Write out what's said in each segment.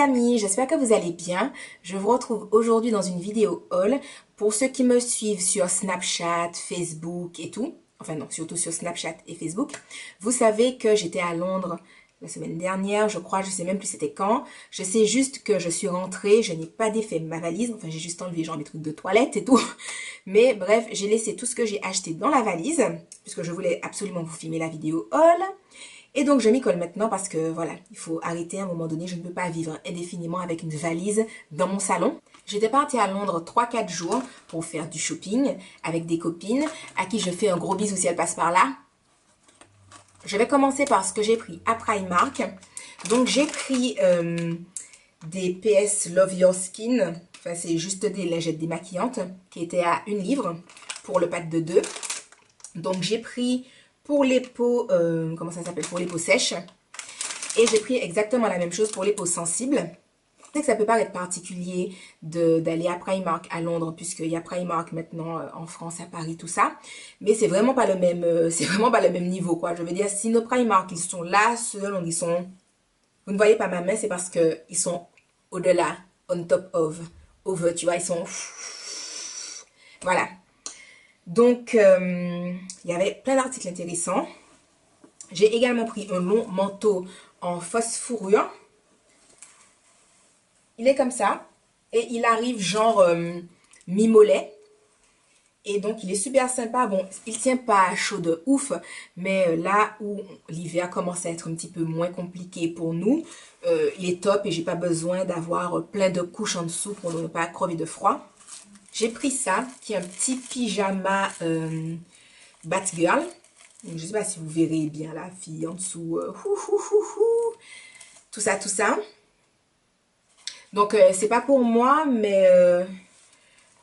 amis, j'espère que vous allez bien. Je vous retrouve aujourd'hui dans une vidéo haul. Pour ceux qui me suivent sur Snapchat, Facebook et tout, enfin non, surtout sur Snapchat et Facebook, vous savez que j'étais à Londres la semaine dernière, je crois, je sais même plus c'était quand. Je sais juste que je suis rentrée, je n'ai pas défait ma valise, enfin j'ai juste enlevé genre mes trucs de toilette et tout. Mais bref, j'ai laissé tout ce que j'ai acheté dans la valise, puisque je voulais absolument vous filmer la vidéo haul. Et donc je m'y colle maintenant parce que voilà, il faut arrêter à un moment donné, je ne peux pas vivre indéfiniment avec une valise dans mon salon. J'étais partie à Londres 3-4 jours pour faire du shopping avec des copines à qui je fais un gros bisou si elles passent par là. Je vais commencer par ce que j'ai pris à Primark. Donc j'ai pris des PS Love Your Skin, enfin c'est juste des lingettes démaquillantes qui étaient à 1 livre pour le pack de 2. Donc j'ai pris pour les peaux, comment ça s'appelle, pour les peaux sèches. Et j'ai pris exactement la même chose pour les peaux sensibles. Je sais que ça peut paraître particulier d'aller à Primark à Londres, puisqu'il y a Primark maintenant en France, à Paris, tout ça. Mais c'est vraiment pas le même, c'est vraiment pas le même niveau, quoi. Je veux dire, si nos Primark, ils sont là, seuls, ils sont... Vous ne voyez pas ma main, c'est parce qu'ils sont au-delà, on top of, over, tu vois, ils sont... Voilà. Donc, il y avait plein d'articles intéressants. J'ai également pris un long manteau en fausse fourrure. Il est comme ça. Et il arrive genre mi-mollet. Et donc, il est super sympa. Bon, il tient pas chaud de ouf. Mais là où l'hiver commence à être un petit peu moins compliqué pour nous, il est top. Et j'ai pas besoin d'avoir plein de couches en dessous pour ne pas crever de froid. J'ai pris ça, qui est un petit pyjama Batgirl. Je ne sais pas si vous verrez bien la fille en dessous. Tout ça, tout ça. Donc, c'est pas pour moi, mais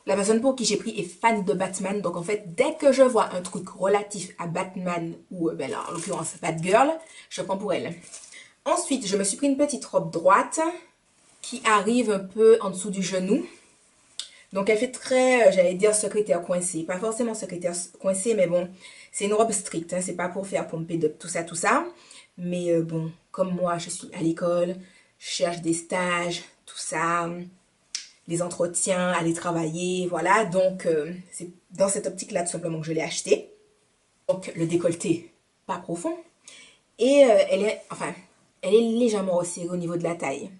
la personne pour qui j'ai pris est fan de Batman. Donc, en fait, dès que je vois un truc relatif à Batman, ou ben là, en l'occurrence Batgirl, je prends pour elle. Ensuite, je me suis pris une petite robe droite qui arrive un peu en dessous du genou. Donc, elle fait très, j'allais dire secrétaire coincé. Pas forcément secrétaire coincé, mais bon, c'est une robe stricte. Hein, c'est pas pour faire pomper de tout ça, tout ça. Mais bon, comme moi, je suis à l'école, je cherche des stages, tout ça, les entretiens, aller travailler, voilà. Donc, c'est dans cette optique-là, tout simplement, que je l'ai acheté. Donc, le décolleté, pas profond. Et elle est légèrement resserrée au niveau de la taille.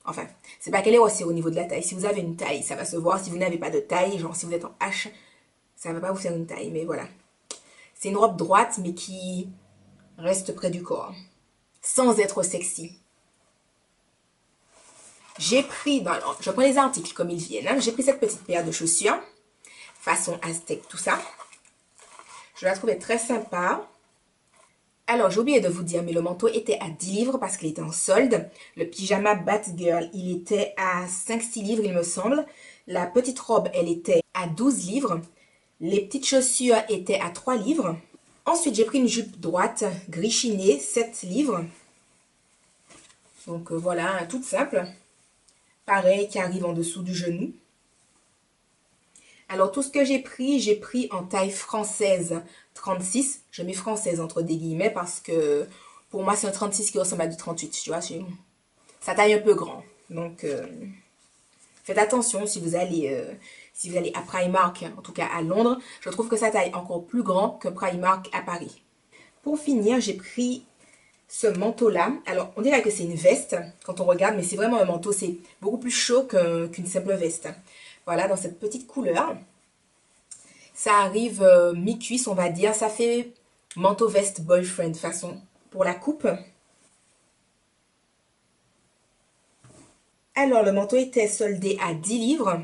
Enfin, c'est pas qu'elle est resserrée au niveau de la taille. Si vous avez une taille, ça va se voir. Si vous n'avez pas de taille, genre si vous êtes en H, ça va pas vous faire une taille. Mais voilà. C'est une robe droite, mais qui reste près du corps. Sans être sexy. J'ai pris, alors, je prends les articles comme ils viennent. Hein. J'ai pris cette petite paire de chaussures. Façon aztèque, tout ça. Je la trouvais très sympa. Alors, j'ai oublié de vous dire, mais le manteau était à 10 livres parce qu'il était en solde. Le pyjama Batgirl, il était à 5-6 livres, il me semble. La petite robe, elle était à 12 livres. Les petites chaussures étaient à 3 livres. Ensuite, j'ai pris une jupe droite, gris chiné, 7 livres. Donc, voilà, toute simple. Pareil, qui arrive en dessous du genou. Alors, tout ce que j'ai pris en taille française 36. Je mets française entre des guillemets parce que pour moi, c'est un 36 qui ressemble à du 38. Tu vois, ça taille un peu grand. Donc, faites attention si vous allez à Primark, en tout cas à Londres. Je trouve que ça taille encore plus grand que Primark à Paris. Pour finir, j'ai pris ce manteau-là. Alors, on dirait que c'est une veste quand on regarde, mais c'est vraiment un manteau. C'est beaucoup plus chaud qu'une simple veste. Voilà, dans cette petite couleur. Ça arrive mi-cuisse, on va dire. Ça fait manteau veste boyfriend façon pour la coupe. Alors, le manteau était soldé à 10 livres.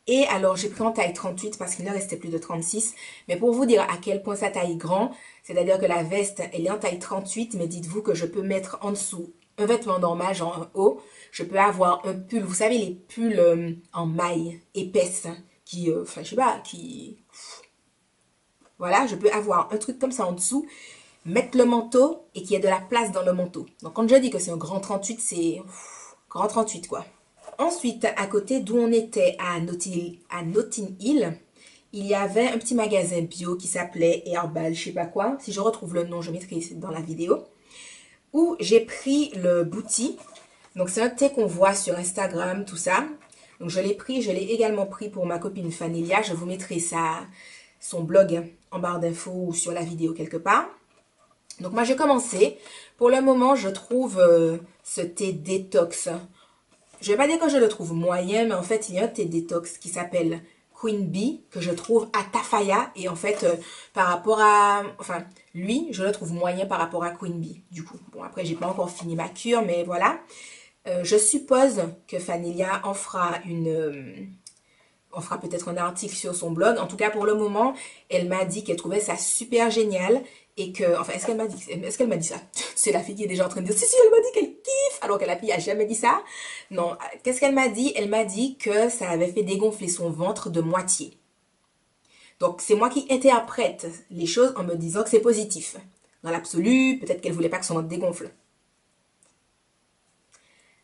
Et alors, j'ai pris en taille 38 parce qu'il ne restait plus de 36. Mais pour vous dire à quel point ça taille grand, c'est-à-dire que la veste, elle est en taille 38. Mais dites-vous que je peux mettre en dessous un vêtement normal, genre un haut. Je peux avoir un pull. Vous savez, les pulls en maille épaisse qui, enfin, je sais pas, qui... Voilà, je peux avoir un truc comme ça en dessous, mettre le manteau et qu'il y ait de la place dans le manteau. Donc, quand je dis que c'est un grand 38, c'est grand 38, quoi. Ensuite, à côté d'où on était à Notting Hill, il y avait un petit magasin bio qui s'appelait Herbal, je sais pas quoi. Si je retrouve le nom, je mettrai dans la vidéo. Où j'ai pris le booty. Donc c'est un thé qu'on voit sur Instagram, tout ça. Donc je l'ai également pris pour ma copine Fanelia. Je vous mettrai son blog en barre d'infos ou sur la vidéo quelque part. Donc moi j'ai commencé. Pour le moment je trouve ce thé détox. Je vais pas dire que je le trouve moyen, mais en fait il y a un thé détox qui s'appelle Queen Bee que je trouve à Tafaya. Et en fait par rapport à... Enfin lui je le trouve moyen par rapport à Queen Bee du coup. Bon après j'ai pas encore fini ma cure mais voilà. Je suppose que Fanelia en fera on fera peut-être un article sur son blog. En tout cas, pour le moment, elle m'a dit qu'elle trouvait ça super génial et que, enfin, est-ce qu'elle m'a dit ça? C'est la fille qui est déjà en train de dire, si, elle m'a dit qu'elle kiffe, alors que la fille a jamais dit ça. Non, qu'est-ce qu'elle m'a dit? Elle m'a dit que ça avait fait dégonfler son ventre de moitié. Donc, c'est moi qui interprète les choses en me disant que c'est positif. Dans l'absolu, peut-être qu'elle voulait pas que son ventre dégonfle.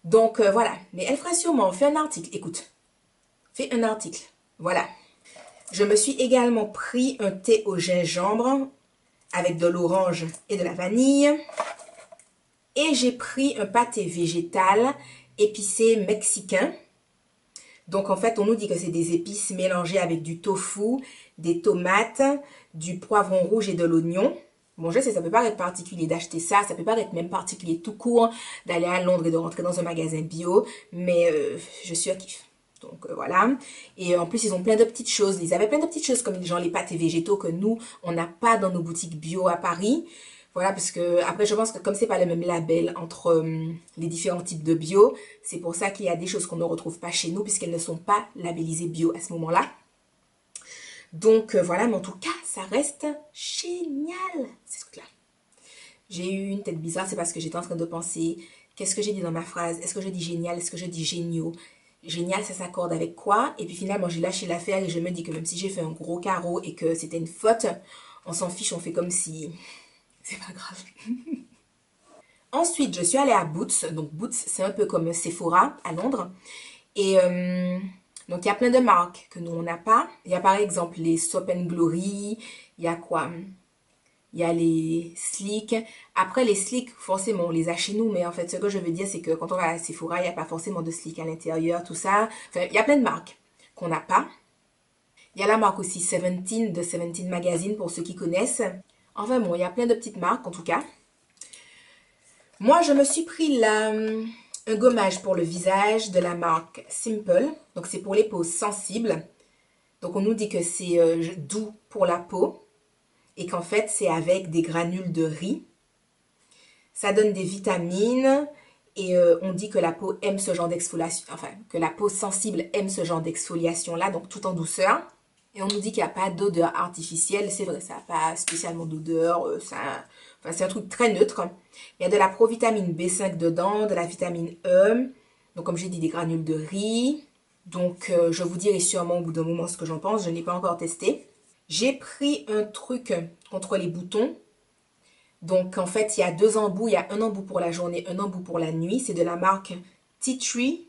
Donc, voilà. Mais elle fera sûrement, fais un article. Écoute, fais un article. Voilà. Je me suis également pris un thé au gingembre avec de l'orange et de la vanille. Et j'ai pris un pâté végétal épicé mexicain. Donc en fait, on nous dit que c'est des épices mélangées avec du tofu, des tomates, du poivron rouge et de l'oignon. Bon, je sais, ça peut paraître particulier d'acheter ça, ça peut paraître même particulier tout court d'aller à Londres et de rentrer dans un magasin bio, mais je suis à kiff. Donc voilà. Et en plus, ils ont plein de petites choses. Ils avaient plein de petites choses comme genre les pâtés végétaux que nous, on n'a pas dans nos boutiques bio à Paris. Voilà, parce que après, je pense que comme c'est pas le même label entre les différents types de bio, c'est pour ça qu'il y a des choses qu'on ne retrouve pas chez nous puisqu'elles ne sont pas labellisées bio à ce moment-là. Donc voilà, mais en tout cas, ça reste génial, ces trucs-là. J'ai eu une tête bizarre, c'est parce que j'étais en train de penser, qu'est-ce que j'ai dit dans ma phrase? Est-ce que je dis génial? Est-ce que je dis géniaux? Génial, ça s'accorde avec quoi? Et puis finalement, j'ai lâché l'affaire et je me dis que même si j'ai fait un gros carreau et que c'était une faute, on s'en fiche, on fait comme si... C'est pas grave. Ensuite, je suis allée à Boots. Donc Boots, c'est un peu comme Sephora à Londres. Et donc, il y a plein de marques que nous, on n'a pas. Il y a par exemple les Soap and Glory. Il y a quoi? Il y a les Sleek. Après, les Sleek, forcément, on les a chez nous. Mais en fait, ce que je veux dire, c'est que quand on va à Sephora, il n'y a pas forcément de Sleek à l'intérieur, tout ça. Enfin, il y a plein de marques qu'on n'a pas. Il y a la marque aussi 17 de 17 Magazine pour ceux qui connaissent. Enfin bon, il y a plein de petites marques en tout cas. Moi, je me suis pris un gommage pour le visage de la marque Simple. Donc, c'est pour les peaux sensibles. Donc, on nous dit que c'est doux pour la peau. Et qu'en fait, c'est avec des granules de riz. Ça donne des vitamines. Et on dit que la peau aime ce genre d'exfoliation. Enfin, que la peau sensible aime ce genre d'exfoliation-là. Donc, tout en douceur. Et on nous dit qu'il n'y a pas d'odeur artificielle. C'est vrai, ça n'a pas spécialement d'odeur. Enfin, c'est un truc très neutre. Il y a de la provitamine B5 dedans, de la vitamine E. Donc, comme j'ai dit, des granules de riz. Donc, je vous dirai sûrement au bout d'un moment ce que j'en pense. Je n'ai pas encore testé. J'ai pris un truc contre les boutons. Donc, en fait, il y a 2 embouts. Il y a un embout pour la journée, un embout pour la nuit. C'est de la marque Tea Tree.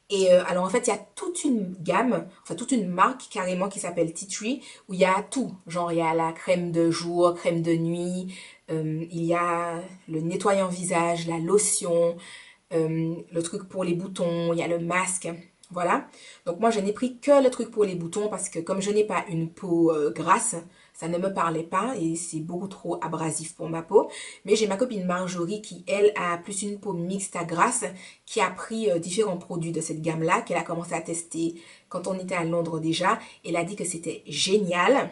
Et alors en fait, il y a toute une gamme, enfin toute une marque carrément qui s'appelle Tea Tree, où il y a tout. Genre, il y a la crème de jour, crème de nuit, il y a le nettoyant visage, la lotion, le truc pour les boutons, il y a le masque. Voilà. Donc moi, je n'ai pris que le truc pour les boutons parce que comme je n'ai pas une peau grasse, ça ne me parlait pas et c'est beaucoup trop abrasif pour ma peau. Mais j'ai ma copine Marjorie qui, elle, a plus une peau mixte à grasse, qui a pris différents produits de cette gamme-là, qu'elle a commencé à tester quand on était à Londres déjà. Elle a dit que c'était génial.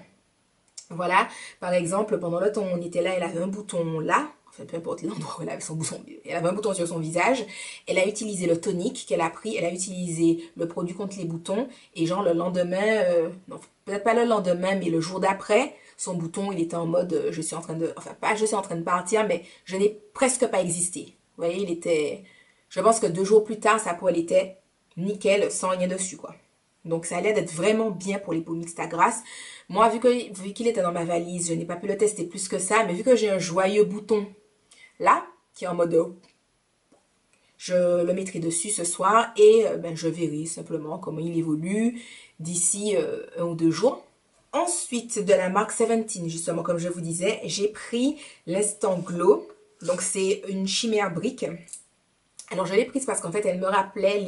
Voilà, par exemple, pendant le temps où on était là, elle avait un bouton là, enfin peu importe l'endroit où elle avait son bouton, elle avait un bouton sur son visage. Elle a utilisé le tonique qu'elle a pris, elle a utilisé le produit contre les boutons, et genre le lendemain, non, peut-être pas le lendemain, mais le jour d'après, son bouton, il était en mode, je suis en train de, enfin pas je suis en train de partir, mais je n'ai presque pas existé. Vous voyez, il était, je pense que 2 jours plus tard, sa peau, elle était nickel, sans rien dessus, quoi. Donc ça a l'air d'être vraiment bien pour les peaux mixtes à grasse. Moi, vu qu'il était dans ma valise, je n'ai pas pu le tester plus que ça. Mais vu que j'ai un joyeux bouton là, qui est en mode... Je le mettrai dessus ce soir et ben, je verrai simplement comment il évolue d'ici 1 ou 2 jours. Ensuite, de la marque 17, justement, comme je vous disais, j'ai pris l'Instant Glow. Donc, c'est une chimère brique Alors je l'ai prise parce qu'en fait elle me rappelait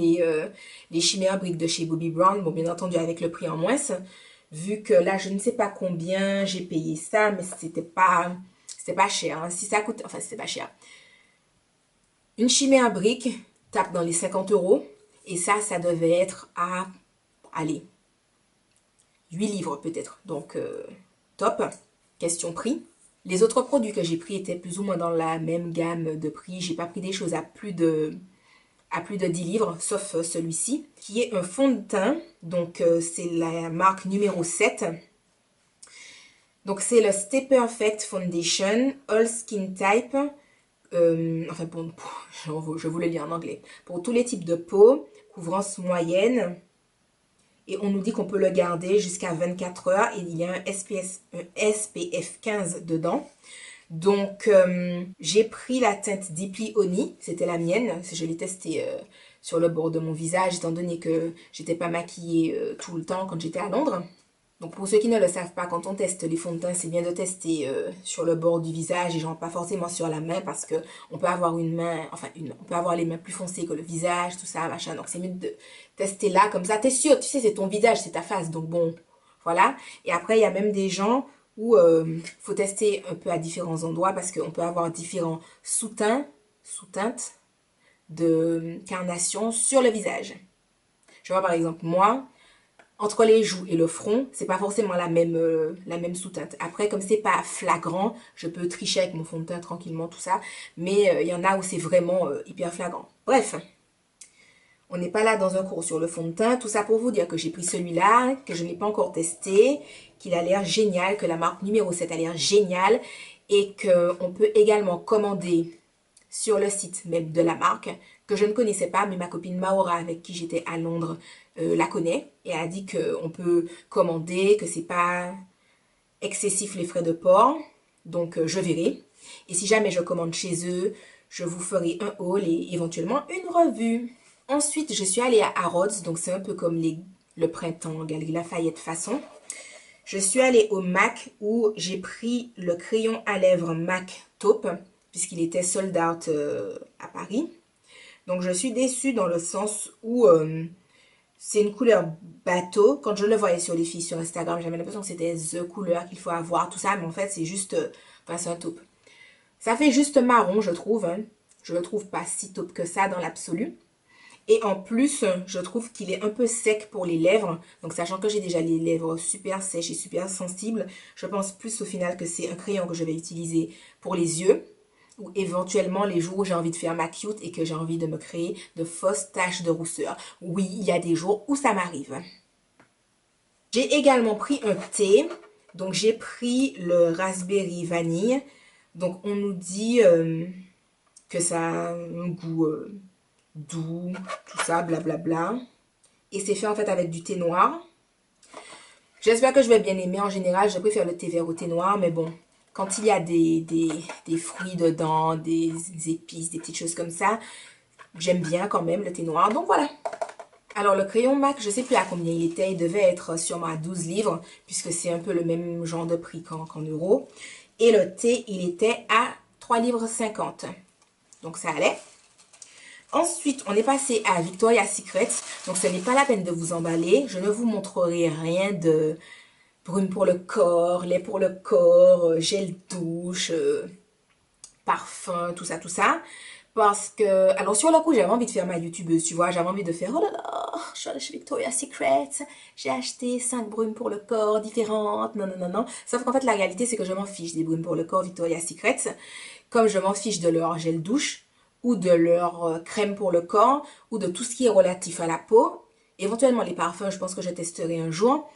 les Chimère Brick de chez Bobbi Brown. Bon, bien entendu avec le prix en moins. Vu que là je ne sais pas combien j'ai payé ça, mais c'était pas cher, hein. Si ça coûte, enfin c'était pas cher. Une Chimère Brick tape dans les 50 euros. Et ça devait être à, allez, 8 livres peut-être. Donc top. Question prix. Les autres produits que j'ai pris étaient plus ou moins dans la même gamme de prix. J'ai pas pris des choses à plus de 10 livres, sauf celui-ci, qui est un fond de teint. Donc, c'est la marque numéro 7. Donc, c'est le Stay Perfect Foundation, All Skin Type. Enfin, bon, je vous le lis en anglais. Pour tous les types de peau, couvrance moyenne. Et on nous dit qu'on peut le garder jusqu'à 24 heures. Et il y a un SPF 15 dedans. Donc, j'ai pris la teinte Deeply Honey, c'était la mienne, je l'ai testée sur le bord de mon visage, étant donné que j'étais pas maquillée tout le temps quand j'étais à Londres. Donc, pour ceux qui ne le savent pas, quand on teste les fonds de teint, c'est bien de tester sur le bord du visage et genre pas forcément sur la main parce que on peut avoir une main, enfin, on peut avoir les mains plus foncées que le visage, tout ça, machin. Donc, c'est mieux de tester là, comme ça, t'es sûr, tu sais, c'est ton visage, c'est ta face, donc bon, voilà. Et après, il y a même des gens où faut tester un peu à différents endroits parce qu'on peut avoir différents sous-teintes de carnation sur le visage. Je vois par exemple moi, entre les joues et le front, c'est pas forcément la même sous-teinte. Après, comme c'est pas flagrant, je peux tricher avec mon fond de teint tranquillement, tout ça. Mais il y en a où c'est vraiment hyper flagrant. Bref, on n'est pas là dans un cours sur le fond de teint. Tout ça pour vous dire que j'ai pris celui-là, que je n'ai pas encore testé, qu'il a l'air génial, que la marque numéro 7 a l'air géniale et qu'on peut également commander sur le site même de la marque, que je ne connaissais pas, mais ma copine Maura, avec qui j'étais à Londres, la connaît et a dit qu'on peut commander, que c'est pas excessif les frais de port. Donc je verrai. Et si jamais je commande chez eux, je vous ferai un haul et éventuellement une revue. Ensuite, je suis allée à Harrods, donc c'est un peu comme le printemps, Galeries Lafayette façon. Je suis allée au MAC où j'ai pris le crayon à lèvres MAC Taupe, puisqu'il était sold out à Paris. Donc je suis déçue dans le sens où c'est une couleur bateau. Quand je le voyais sur les filles sur Instagram, j'avais l'impression que c'était the couleur qu'il faut avoir, tout ça, mais en fait c'est juste, enfin c'est un taupe. Ça fait juste marron, je trouve, hein. Je le trouve pas si taupe que ça dans l'absolu. Et en plus, je trouve qu'il est un peu sec pour les lèvres. Donc, sachant que j'ai déjà les lèvres super sèches et super sensibles, je pense plus au final que c'est un crayon que je vais utiliser pour les yeux. Ou éventuellement les jours où j'ai envie de faire ma cute et que j'ai envie de me créer de fausses taches de rousseur. Oui, il y a des jours où ça m'arrive. J'ai également pris un thé. Donc, j'ai pris le raspberry vanille. Donc, on nous dit que ça a un goût doux, tout ça, blablabla. Et c'est fait en fait avec du thé noir. J'espère que je vais bien aimer. En général, je préfère le thé vert au thé noir, mais bon, quand il y a des fruits dedans, des épices, des petites choses comme ça, j'aime bien quand même le thé noir. Donc voilà. Alors le crayon MAC, je sais plus à combien il était. Il devait être sûrement à 12 livres, puisque c'est un peu le même genre de prix qu'en euros. Et le thé, il était à 3 livres 50. Donc ça allait. Ensuite, on est passé à Victoria's Secret. Donc, ce n'est pas la peine de vous emballer. Je ne vous montrerai rien de brume pour le corps, lait pour le corps, gel douche, parfum, tout ça, tout ça. Parce que, alors sur le coup, j'avais envie de faire ma youtubeuse, tu vois. J'avais envie de faire, oh là là, je suis allée chez Victoria's Secret. J'ai acheté 5 brumes pour le corps différentes. Non, non, non, non. Sauf qu'en fait, la réalité, c'est que je m'en fiche des brumes pour le corps Victoria's Secret. Comme je m'en fiche de leur gel douche ou de leur crème pour le corps, ou de tout ce qui est relatif à la peau. Éventuellement, les parfums, je pense que je testerai un jour.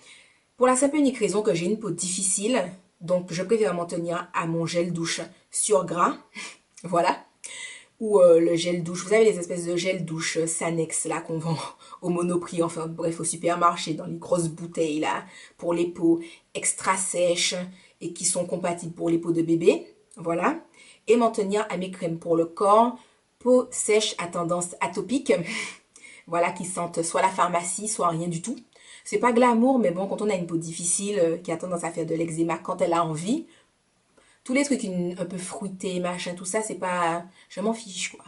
Pour la simple et unique raison que j'ai une peau difficile, donc je préfère m'en tenir à mon gel douche sur gras, voilà. Ou le gel douche, vous avez les espèces de gel douche Sanex, là, qu'on vend au Monoprix, enfin bref, au supermarché, dans les grosses bouteilles, là, pour les peaux extra sèches et qui sont compatibles pour les peaux de bébé, voilà. Et m'en tenir à mes crèmes pour le corps, peau sèche à tendance atopique, voilà, qui sentent soit la pharmacie, soit rien du tout. C'est pas glamour, mais bon, quand on a une peau difficile, qui a tendance à faire de l'eczéma quand elle a envie, tous les trucs un peu fruités, machin, tout ça, c'est pas... Je m'en fiche, quoi.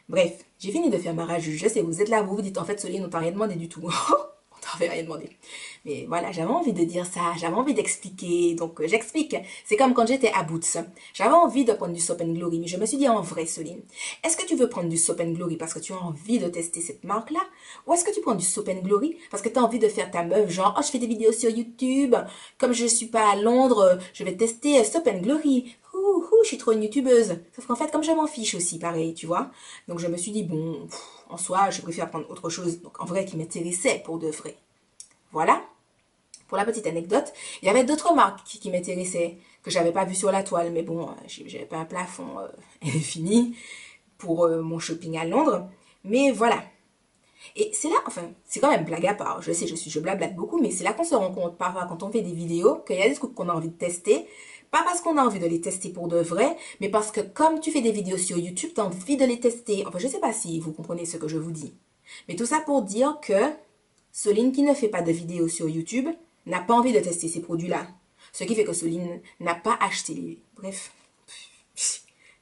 Bref, j'ai fini de faire ma rageuse. Je sais, vous êtes là, vous vous dites, en fait, Soline, on t'a rien demandé du tout. On t'avait rien demandé. Mais voilà, j'avais envie de dire ça, j'avais envie d'expliquer, donc j'explique. C'est comme quand j'étais à Boots. J'avais envie de prendre du Soap and Glory, mais je me suis dit en vrai, Soline, est-ce que tu veux prendre du Soap and Glory parce que tu as envie de tester cette marque-là? Ou est-ce que tu prends du Soap and Glory parce que tu as envie de faire ta meuf, genre, oh, je fais des vidéos sur YouTube, comme je suis pas à Londres, je vais tester Soap and Glory. Je suis trop une youtubeuse. Sauf qu'en fait, comme je m'en fiche aussi, pareil, tu vois. Donc je me suis dit, bon, en soi, je préfère prendre autre chose, donc en vrai, qui m'intéressait pour de vrai. Voilà. Pour la petite anecdote, il y avait d'autres marques qui m'intéressaient, que j'avais pas vues sur la toile, mais bon, j'avais pas un plafond infini pour mon shopping à Londres. Mais voilà. Et c'est là, enfin, c'est quand même blague à part. Je sais, je blablate beaucoup, mais c'est là qu'on se rend compte parfois quand on fait des vidéos qu'il y a des trucs qu'on a envie de tester. Pas parce qu'on a envie de les tester pour de vrai, mais parce que comme tu fais des vidéos sur YouTube, tu as envie de les tester. Enfin, je sais pas si vous comprenez ce que je vous dis. Mais tout ça pour dire que Soline qui ne fait pas de vidéos sur YouTube n'a pas envie de tester ces produits-là. Ce qui fait que Soline n'a pas acheté les... Bref,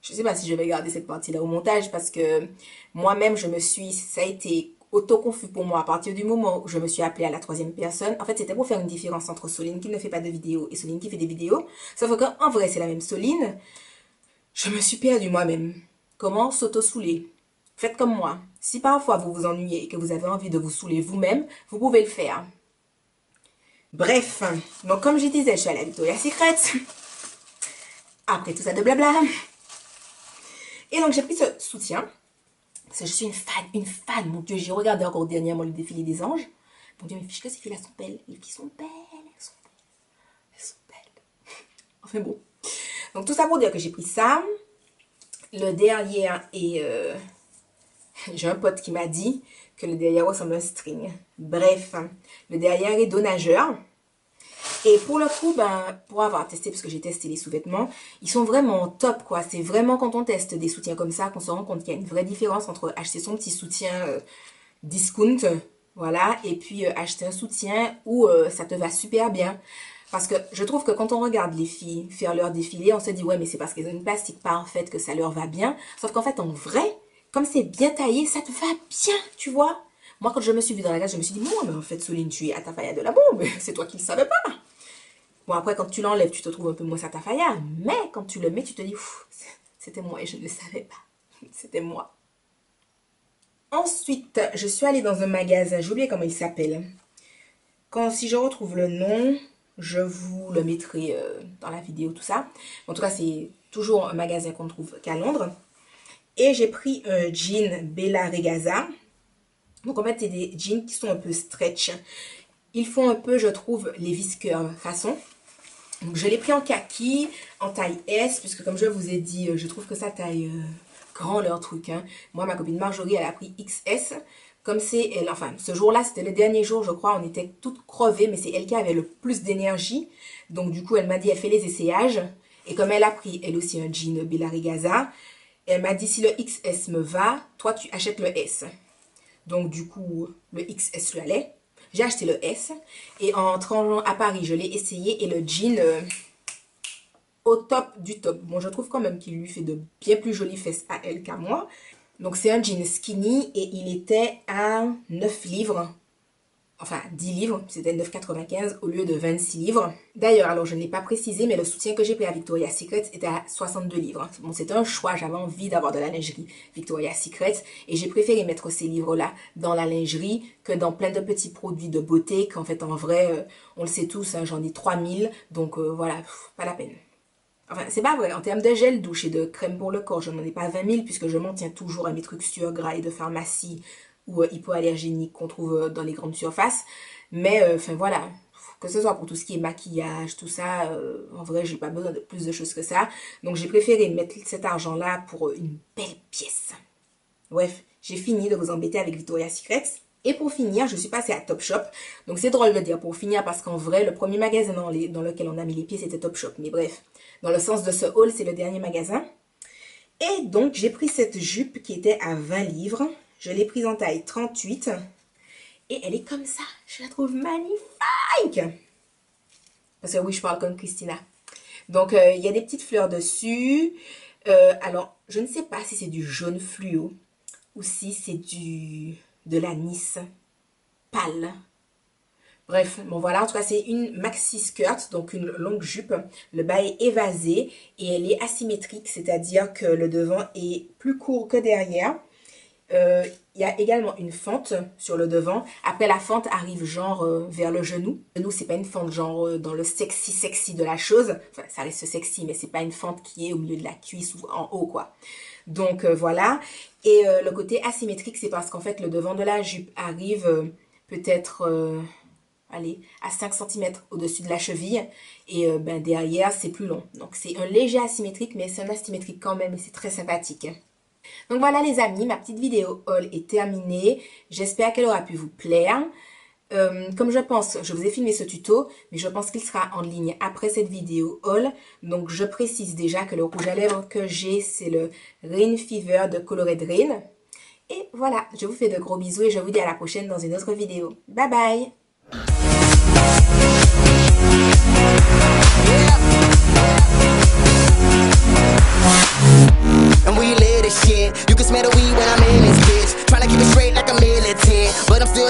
je ne sais pas si je vais garder cette partie-là au montage parce que moi-même, ça a été auto-confus pour moi à partir du moment où je me suis appelée à la troisième personne. En fait, c'était pour faire une différence entre Soline qui ne fait pas de vidéos et Soline qui fait des vidéos. Sauf qu'en vrai, c'est la même Soline. Je me suis perdue moi-même. Comment s'auto-souler? Faites comme moi. Si parfois vous vous ennuyez et que vous avez envie de vous saouler vous-même, vous pouvez le faire. Bref, donc comme je disais, je suis à la Victoria's Secret. Après tout ça de blabla. Et donc j'ai pris ce soutien. Parce que je suis une fan. Mon Dieu, j'ai regardé encore dernièrement le défilé des anges. Mon Dieu, mes fiches que ces filles-là sont belles. Les filles sont belles, elles sont belles. Elles sont belles. Enfin bon. Donc tout ça pour dire que j'ai pris ça. Le derrière est... j'ai un pote qui m'a dit que le derrière ressemble à un string. Bref, le derrière est dos nageur. Et pour le coup, ben, pour avoir testé, parce que j'ai testé les sous-vêtements, ils sont vraiment top, quoi. C'est vraiment quand on teste des soutiens comme ça qu'on se rend compte qu'il y a une vraie différence entre acheter son petit soutien discount, voilà, et puis acheter un soutien où ça te va super bien. Parce que je trouve que quand on regarde les filles faire leur défilé, on se dit, ouais, mais c'est parce qu'elles ont une plastique parfaite que ça leur va bien. Sauf qu'en fait, en vrai, comme c'est bien taillé, ça te va bien, tu vois. Moi, quand je me suis vue dans la glace, je me suis dit, moi, mais en fait, Soline, tu es à ta faille de la bombe. C'est toi qui ne le savais pas. Bon, après, quand tu l'enlèves, tu te trouves un peu moins satafaya. Mais quand tu le mets, tu te dis, c'était moi et je ne le savais pas. C'était moi. Ensuite, je suis allée dans un magasin. J'ai oublié comment il s'appelle. Si je retrouve le nom, je vous le mettrai dans la vidéo, tout ça. En tout cas, c'est toujours un magasin qu'on ne trouve qu'à Londres. Et j'ai pris un jean Bella Regaza. Donc, en fait, c'est des jeans qui sont un peu stretch. Ils font un peu, je trouve, les visqueurs façon. Donc je l'ai pris en kaki, en taille S, puisque comme je vous ai dit, je trouve que ça taille grand leur truc. Hein. Moi, ma copine Marjorie, elle a pris XS. Comme c'est elle, enfin, ce jour-là, c'était le dernier jour, je crois, on était toutes crevées, mais c'est elle qui avait le plus d'énergie. Donc du coup, elle m'a dit, elle fait les essayages. Et comme elle a pris, elle aussi, un jean Bella Regaza, elle m'a dit, si le XS me va, toi, tu achètes le S. Donc du coup, le XS lui allait. J'ai acheté le S et en rentrant à Paris, je l'ai essayé et le jean au top du top. Bon, je trouve quand même qu'il lui fait de bien plus jolies fesses à elle qu'à moi. Donc c'est un jean skinny et il était à 9 livres. Enfin, 10 livres, c'était 9,95 au lieu de 26 livres. D'ailleurs, alors je ne l'ai pas précisé, mais le soutien que j'ai pris à Victoria's Secret était à 62 livres. Bon, c'était un choix, j'avais envie d'avoir de la lingerie Victoria's Secret et j'ai préféré mettre ces livres-là dans la lingerie que dans plein de petits produits de beauté qu'en fait, en vrai, on le sait tous, hein, j'en ai 3000, donc voilà, pas la peine. Enfin, c'est pas vrai, en termes de gel douche et de crème pour le corps, je n'en ai pas 20 000 puisque je m'en tiens toujours à mes trucs sur gras et de pharmacie ou hypoallergéniques qu'on trouve dans les grandes surfaces. Mais enfin voilà, que ce soit pour tout ce qui est maquillage, tout ça, en vrai, j'ai pas besoin de plus de choses que ça. Donc j'ai préféré mettre cet argent-là pour une belle pièce. Bref, j'ai fini de vous embêter avec Victoria's Secret. Et pour finir, je suis passée à Topshop. Donc c'est drôle de dire pour finir parce qu'en vrai, le premier magasin dans lequel on a mis les pieds, c'était Topshop. Mais bref, dans le sens de ce haul, c'est le dernier magasin. Et donc, j'ai pris cette jupe qui était à 20 livres. Je l'ai prise en taille 38. Et elle est comme ça. Je la trouve magnifique. Parce que oui, je parle comme Christina. Donc, il y a des petites fleurs dessus. Alors, je ne sais pas si c'est du jaune fluo. Aussi, c'est de l'anis pâle. Bref, bon voilà, en tout cas c'est une maxi skirt, donc une longue jupe. Le bas est évasé et elle est asymétrique, c'est-à-dire que le devant est plus court que derrière. Il y a également une fente sur le devant. Après, la fente arrive genre vers le genou. Le genou, c'est pas une fente genre dans le sexy de la chose. Enfin, ça reste sexy, mais c'est pas une fente qui est au milieu de la cuisse ou en haut, quoi. Donc, voilà. Et le côté asymétrique, c'est parce qu'en fait, le devant de la jupe arrive peut-être... allez, à 5 cm au-dessus de la cheville. Et ben, derrière, c'est plus long. Donc, c'est un léger asymétrique, mais c'est un asymétrique quand même et c'est très sympathique. Donc voilà les amis, ma petite vidéo haul est terminée. J'espère qu'elle aura pu vous plaire. Comme je vous ai filmé ce tuto, mais je pense qu'il sera en ligne après cette vidéo haul. Donc je précise déjà que le rouge à lèvres que j'ai, c'est le Rain Fever de Colored Rain. Et voilà, je vous fais de gros bisous et je vous dis à la prochaine dans une autre vidéo. Bye bye! And we live this shit. You can smell the weed when I'm in this bitch. Tryna keep it straight like a militant, but I'm still